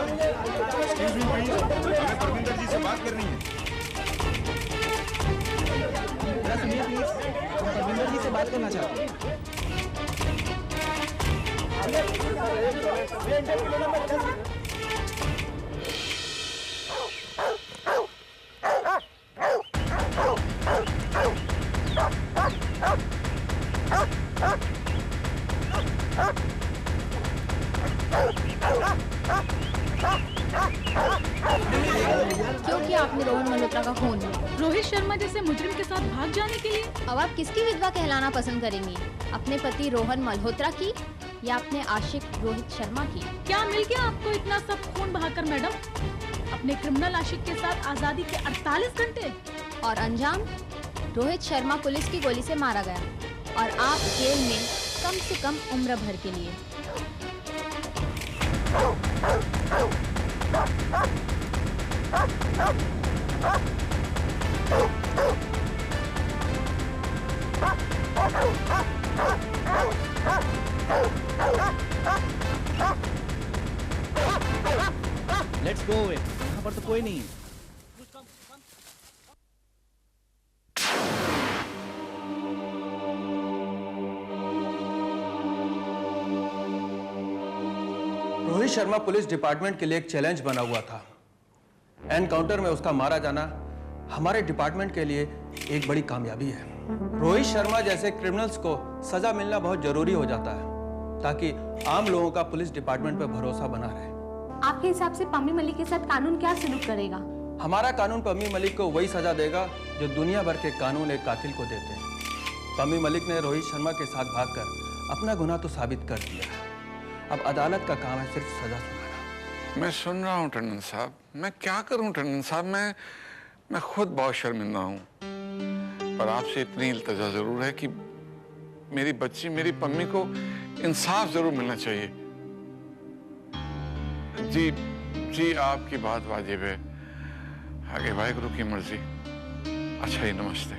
Excuse me please, हमें परविंदर जी से बात करनी है। जरा सुनिए प्लीज, हम परविंदर जी से बात करना चाहते हैं। क्यों किया आपने रोहन मल्होत्रा का खून? रोहित शर्मा जैसे मुजरिम के साथ भाग जाने के लिए। अब आप किसकी विधवा कहलाना पसंद करेंगी, अपने पति रोहन मल्होत्रा की या अपने आशिक रोहित शर्मा की? क्या मिल गया आपको इतना सब खून बहाकर मैडम? अपने क्रिमिनल आशिक के साथ आजादी के 48 घंटे। और अंजाम, रोहित शर्मा पुलिस की गोली से मारा गया और आप जेल में कम से कम उम्र भर के लिए। लेट्स गो अवे, यहाँ पर तो कोई नहीं है। रोहित शर्मा पुलिस डिपार्टमेंट के लिए एक चैलेंज बना हुआ था। एनकाउंटर में उसका मारा जाना हमारे डिपार्टमेंट के लिए एक बड़ी कामयाबी है। रोहित शर्मा जैसे क्रिमिनल्स को सजा मिलना बहुत जरूरी हो जाता है ताकि आम लोगों का पुलिस डिपार्टमेंट पर भरोसा बना रहे। आपके हिसाब से पम्मी मलिक के साथ कानून क्या सलूक करेगा? हमारा कानून पम्मी मलिक को वही सजा देगा जो दुनिया भर के कानून एक कातिल को देते हैं। पम्मी मलिक ने रोहित शर्मा के साथ भागकर अपना गुनाह तो साबित कर दिया है। अब अदालत का काम है सिर्फ सजा सुनाना। मैं सुन रहा हूँ टंडन साहब, मैं क्या करूँ टंडन साहब, मैं खुद बहुत शर्मिंदा हूँ। पर आपसे इतनी इल्तिजा जरूर है कि मेरी बच्ची, मेरी पम्मी को इंसाफ जरूर मिलना चाहिए। जी जी, आपकी बात वाजिब है। आगे वाहिगुरु की मर्जी। अच्छा ही, नमस्ते।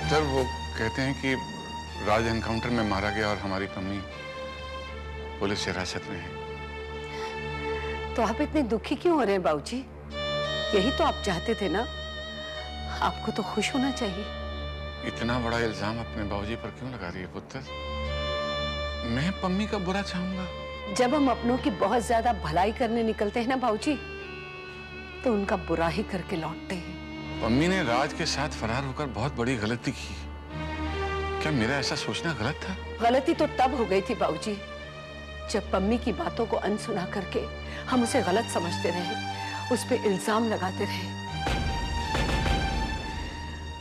सर, वो कहते हैं कि राज एनकाउंटर में मारा गया और हमारी पम्मी पुलिस हिरासत में है। तो आप इतने दुखी क्यों हो रहे हैं बाबूजी? यही तो आप चाहते थे ना? आपको तो खुश होना चाहिए। इतना बड़ा इल्जाम अपने बाबूजी पर क्यों लगा रही है पुत्र? मैं पम्मी का बुरा चाहूंगा? जब हम अपनों की बहुत ज्यादा भलाई करने निकलते हैं ना बाबूजी, तो उनका बुरा ही करके लौटते हैं। पम्मी ने राज के साथ फरार होकर बहुत बड़ी गलती की। क्या मेरा ऐसा सोचना गलत था? गलती तो तब हो गई थी बाबूजी जब पम्मी की बातों को अनसुना करके हम उसे गलत समझते रहे, उस पे इल्जाम लगाते रहे।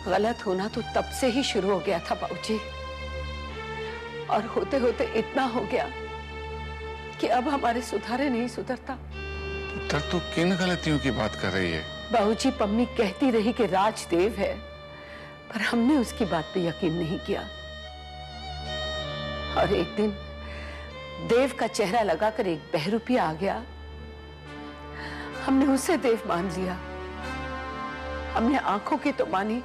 गलत होना तो तब से ही शुरू हो गया था बाबूजी, और होते होते इतना हो गया कि अब हमारे सुधारे नहीं सुधरता। पुत्र, तू किन गलतियों की बात कर रही है? बाबूजी, पम्मी कहती रही कि राज देव है, पर हमने उसकी बात पे यकीन नहीं किया। और एक दिन देव का चेहरा लगाकर एक बहरूपिया आ गया, हमने उसे देव मान लिया। हमने आंखों की तो मानी,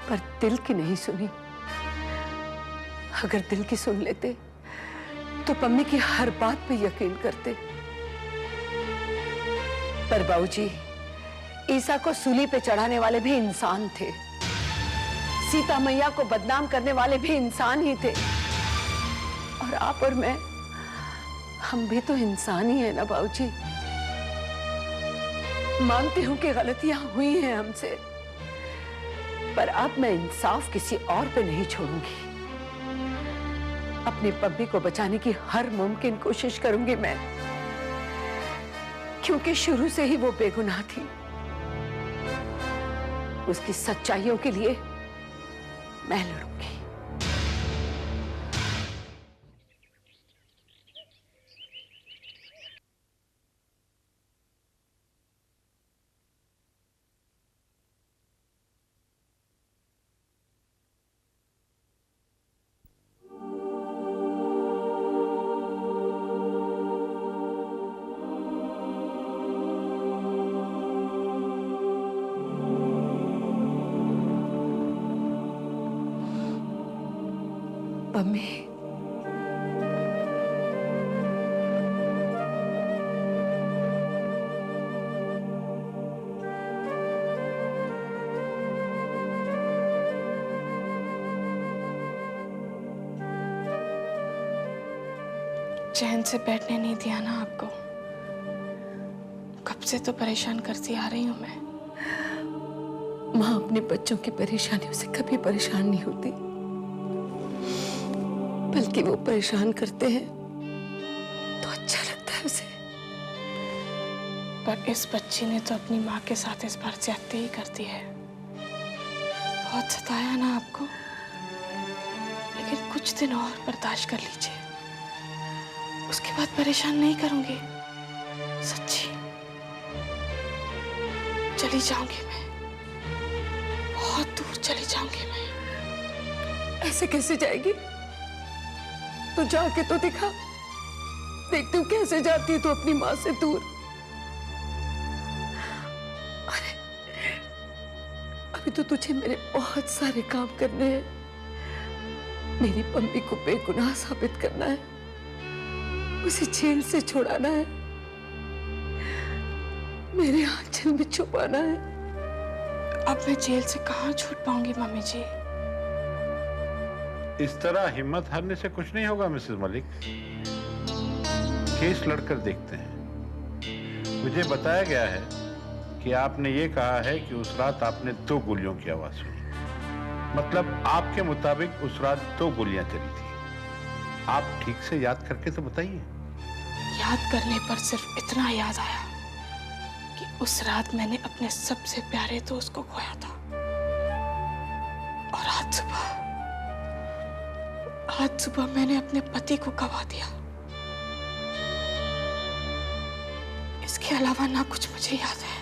पर दिल की नहीं सुनी। अगर दिल की सुन लेते तो पम्मी की हर बात पे यकीन करते। पर बाबूजी, ईसा को सूली पे चढ़ाने वाले भी इंसान थे, सीता मैया को बदनाम करने वाले भी इंसान ही थे, और आप और मैं, हम भी तो इंसान ही है ना बाबूजी। मानती हूं कि गलतियां हुई हैं हमसे, पर अब मैं इंसाफ किसी और पे नहीं छोड़ूंगी। अपनी पब्बी को बचाने की हर मुमकिन कोशिश करूंगी मैं, क्योंकि शुरू से ही वो बेगुनाह थी। उसकी सच्चाइयों के लिए मैं लड़ूंगी। मम्मी, चैन से बैठने नहीं दिया ना आपको। कब से तो परेशान करती आ रही हूं मैं। माँ अपने बच्चों की परेशानियों से कभी परेशान नहीं होती, बल्कि वो परेशान करते हैं तो अच्छा लगता है उसे। पर इस बच्ची ने तो अपनी माँ के साथ इस बार ज्यादती ही कर दी है। बहुत सताया ना आपको, लेकिन कुछ दिन और बर्दाश्त कर लीजिए, उसके बाद परेशान नहीं करूंगी। सच्ची चली जाऊंगी मैं, बहुत दूर चली जाऊंगी मैं। ऐसे कैसे जाएगी? तो जाके तो दिखा, देखती हूँ कैसे जाती है तू अपनी माँ से दूर। अरे अभी तो तुझे मेरे बहुत सारे काम करने हैं। मेरी पम्मी को बेगुनाह साबित करना है, उसे जेल से छुड़ाना है, मेरे आंचल में छुपाना है। अब मैं जेल से कहाँ छूट पाऊंगी मम्मी जी? इस तरह हिम्मत हारने से कुछ नहीं होगा मिसेस मलिक। केस लड़कर देखते हैं। मुझे बताया गया है कि आपने ये कहा है कि उस रात आपने 2 गोलियों की आवाज सुनी। मतलब आपके मुताबिक उस रात 2 गोलियां चली थी। आप ठीक से याद करके तो बताइए। याद करने पर सिर्फ इतना याद आया कि उस रात मैंने अपने सबसे प्यारे दोस्त को खोया था, और आज सुबह मैंने अपने पति को गवा दिया। इसके अलावा ना कुछ मुझे याद है,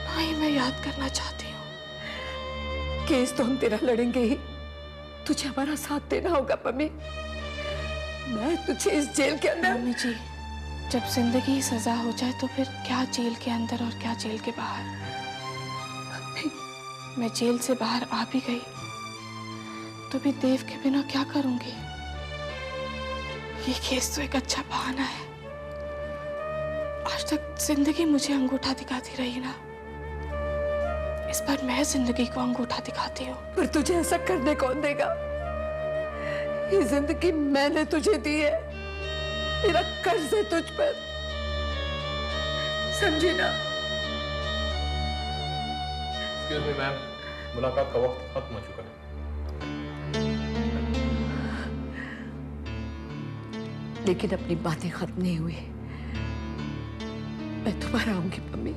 ना ही मैं याद करना चाहती हूँ। केस तो हम तेरा लड़ेंगे ही, तुझे हमारा साथ देना होगा पम्मी। मैं तुझे इस जेल के अंदर। मम्मी जी, जब जिंदगी सजा हो जाए तो फिर क्या जेल के अंदर और क्या जेल के बाहर। मैं जेल से बाहर आ भी गई तो भी देव के बिना क्या करूंगी? ये केस तो एक अच्छा बहाना है। आज तक जिंदगी मुझे अंगूठा दिखाती रही ना, इस बार मैं जिंदगी को अंगूठा दिखाती हूँ। पर तुझे ऐसा करने कौन देगा? ये जिंदगी मैंने तुझे दी है, मेरा कर्ज है तुझ पर, समझी ना? एक्सक्यूज मी मैम, मुलाकात का वक्त खत्म हो चुका है। लेकिन अपनी बातें खत्म नहीं हुई। मैं दोबारा आऊंगी पम्मी।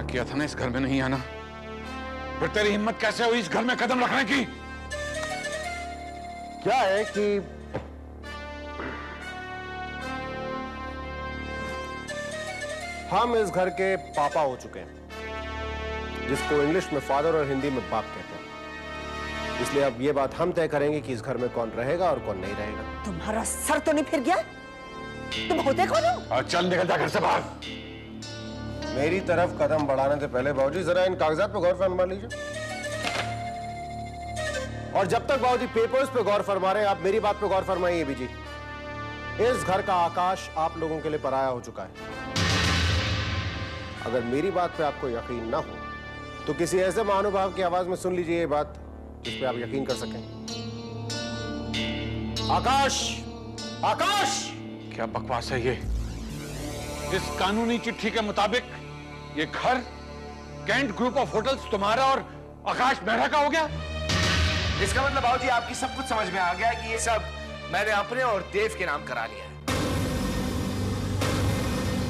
किया था ना इस घर में नहीं आना, फिर तेरी हिम्मत कैसे हुई इस घर में कदम रखने की? क्या है कि हम इस घर के पापा हो चुके हैं, जिसको इंग्लिश में फादर और हिंदी में बाप कहते हैं। इसलिए अब ये बात हम तय करेंगे कि इस घर में कौन रहेगा और कौन नहीं रहेगा। तुम्हारा सर तो नहीं फिर गया? तुम होते कौन हो? और चल निकल जा घर से बाहर। मेरी तरफ कदम बढ़ाने से पहले बाबूजी जरा इन कागजात पे गौर फरमा लीजिए। और जब तक बाबूजी पेपर्स पे गौर फरमा रहे हैं, आप मेरी बात पे गौर फरमाइए भी जी। इस घर का आकाश आप लोगों के लिए पराया हो चुका है। अगर मेरी बात पे आपको यकीन ना हो तो किसी ऐसे महानुभाव की आवाज में सुन लीजिए ये बात जिस पे आप यकीन कर सकें। आकाश, आकाश! क्या बकवास है ये? इस कानूनी चिट्ठी के मुताबिक ये घर कैंट ग्रुप ऑफ होटल्स तुम्हारा और आकाश मेहरा का हो गया। इसका मतलब बाबूजी आपकी सब कुछ समझ में आ गया कि ये सब मैंने अपने और देव के नाम करा लिया है।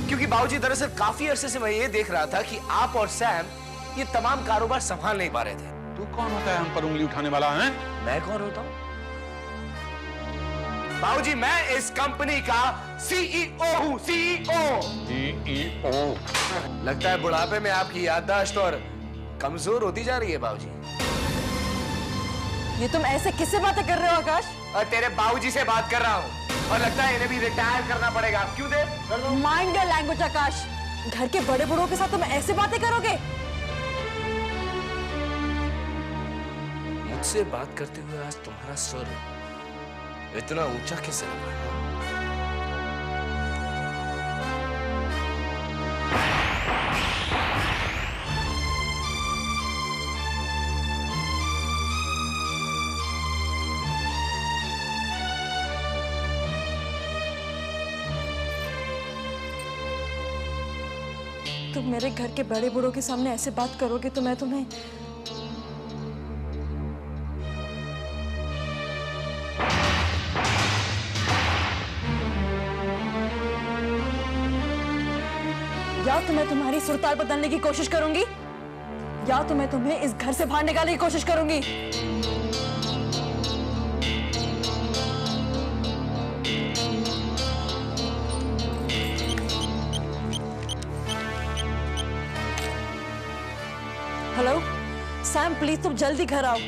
क्योंकि बाबूजी दरअसल काफी अरसे से मैं ये देख रहा था कि आप और सैम ये तमाम कारोबार संभाल नहीं पा रहे थे। तू कौन होता है हम पर उंगली उठाने वाला है? मैं कौन होता हूं? बाबूजी मैं इस कंपनी का सीईओ हूं, सीईओ। लगता है बुढ़ापे में आपकी याददाश्त और कमजोर होती जा रही है बाबूजी। ये तुम ऐसे किससे बातें कर रहे हो आकाश? और तेरे बाबूजी से बात कर रहा हूं। और लगता है इन्हें भी रिटायर करना पड़ेगा। क्यों दे? माइंड योर लैंग्वेज आकाश। घर के बड़े बड़ों के साथ तुम ऐसे बातें करोगे? मुझसे बात करते हुए आज तुम्हारा स्वर इतना ऊंचा कैसे लगा? तुम मेरे घर के बड़े बूढ़ों के सामने ऐसे बात करोगे तो मैं तुम्हें या तो मैं तुम्हारी सुरताल बदलने की कोशिश करूंगी या तो मैं तुम्हें इस घर से बाहर निकालने की कोशिश करूंगी। हेलो सैम, प्लीज तुम जल्दी घर आओ।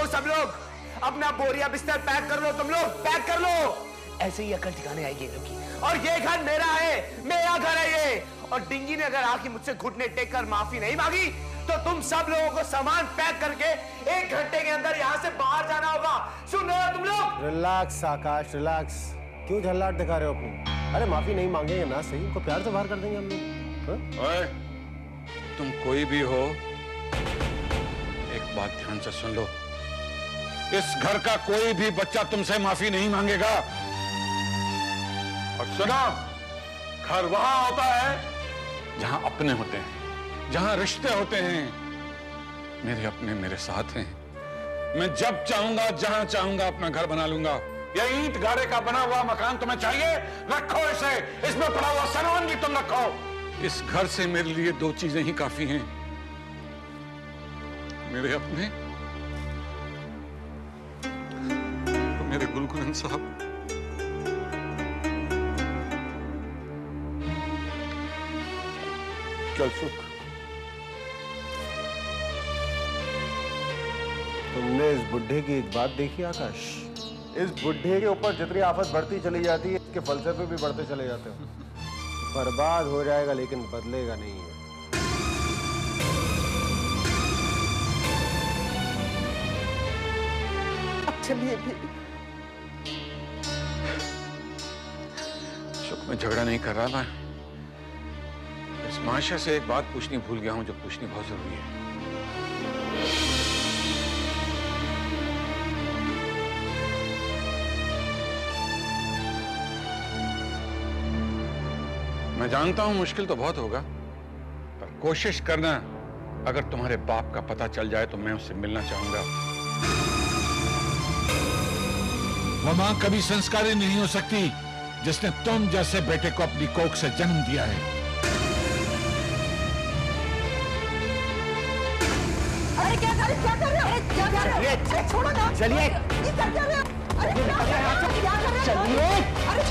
सब लोग अपना बोरिया बिस्तर पैक कर लो। तुम लोग पैक कर लो। ऐसे ही अकल ठिकाने आएगी इनकी। और ये घर मेरा है, मेरा घर है ये। और डिंगी ने अगर आके मुझसे घुटने टेक कर माफी नहीं मांगी तो तुम सब लोगों को सामान पैक करके 1 घंटे के अंदर यहाँ से बाहर जाना होगा। सुन रहे हो तुम लोग? रिलैक्स आकाश, रिलैक्स। क्यों झल्लाहट दिखा रहे हो अपनी? अरे माफी नहीं मांगेंगे ना, सही उनको प्यार से बाहर कर देंगे हम लोग। ओए, तुम कोई भी हो, एक बात ध्यान से सुन लो। इस घर का कोई भी बच्चा तुमसे माफी नहीं मांगेगा। और सुनो, घर वहां होता है जहां अपने होते हैं, जहां रिश्ते होते हैं। मेरे अपने मेरे साथ हैं। मैं जब चाहूंगा जहां चाहूंगा अपना घर बना लूंगा। ये ईंट गाड़े का बना हुआ मकान तुम्हें चाहिए? रखो इसे। इसमें पड़ा हुआ सामान भी तुम रखो। इस घर से मेरे लिए दो चीजें ही काफी हैं, मेरे अपने और मेरे गुलगुलन साहब। चल सुख, तुमने इस बुढ़े की एक बात देखी आकाश? इस बुढ़े के ऊपर जितनी आफत बढ़ती चली जाती है, इसके फलसफे भी बढ़ते चले जाते हैं। बर्बाद हो जाएगा लेकिन बदलेगा नहीं है। चलिए भी। सुख, मैं झगड़ा नहीं कर रहा। मैं इस महाशय से एक बात पूछनी भूल गया हूं, जो पूछनी बहुत जरूरी है। मैं जानता हूं मुश्किल तो बहुत होगा, पर कोशिश करना। अगर तुम्हारे बाप का पता चल जाए तो मैं उससे मिलना चाहूंगा। वो मां कभी संस्कारी नहीं हो सकती जिसने तुम जैसे बेटे को अपनी कोख से जन्म दिया है। अरे क्या कर रहे हो? क्या कर रहे हो? अरे छोड़ो ना। चलिए। ये क्या कर रहे हो? अरे क्या कर रहे हो? चलिए। अरे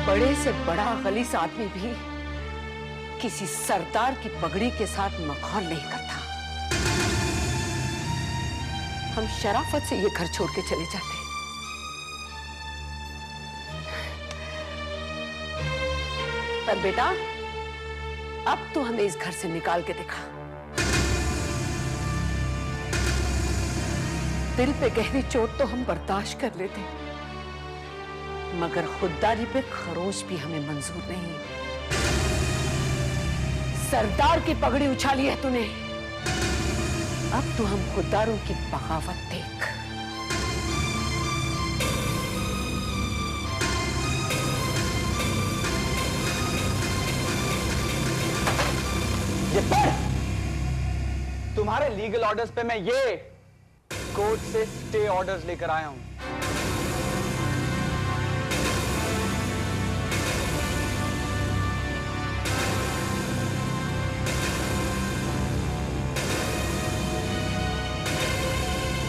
बड़े से बड़ा गलीस आदमी भी किसी सरदार की पगड़ी के साथ मखौल नहीं करता। हम शराफत से ये घर छोड़ के चले जाते। पर बेटा, अब तो हमें इस घर से निकाल के दिखा। दिल पे गहरी चोट तो हम बर्दाश्त कर लेते, मगर खुददारी पे खरोच भी हमें मंजूर नहीं। सरदार की पगड़ी उछाली है तूने, अब तो हम खुददारों की बगावत देख। ये पढ़, तुम्हारे लीगल ऑर्डर्स पे मैं ये कोर्ट से स्टे ऑर्डर्स लेकर आया हूं।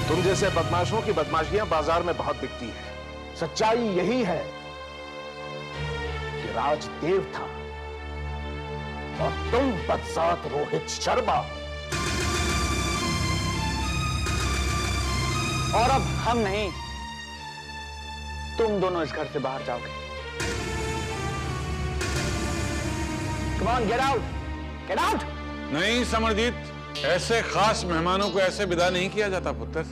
तुम जैसे बदमाशों की बदमाशियां बाजार में बहुत बिकती है। सच्चाई यही है कि राजदेव था और तुम बदसात रोहित शर्मा, और अब हम नहीं, तुम दोनों इस घर से बाहर जाओगे। Come on, get out! Get out! नहीं समरजीत, ऐसे खास मेहमानों को ऐसे विदा नहीं किया जाता पुत्र।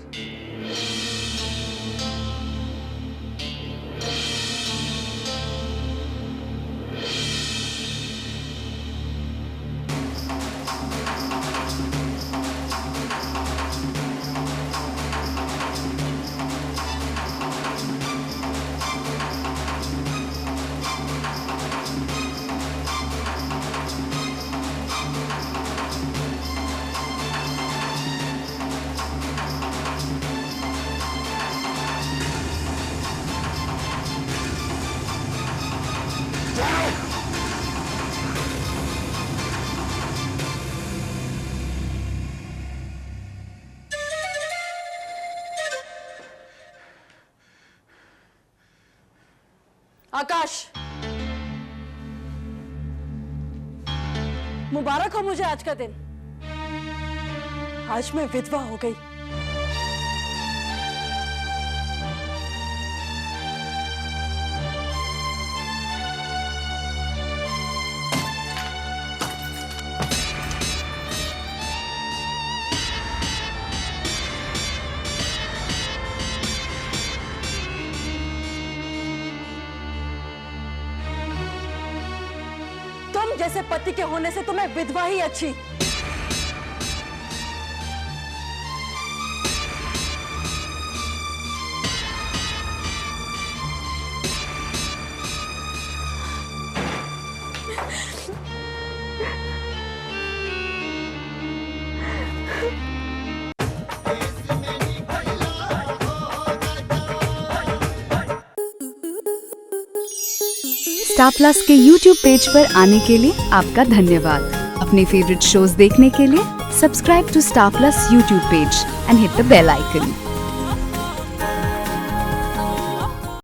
आकाश, मुबारक हो मुझे आज का दिन। आज मैं विधवा हो गई। तुम जैसे पति के होने से तुम्हें विधवा ही अच्छी। स्टार प्लस के YouTube पेज पर आने के लिए आपका धन्यवाद। अपने फेवरेट शोज देखने के लिए subscribe to Star Plus YouTube page and hit the bell icon.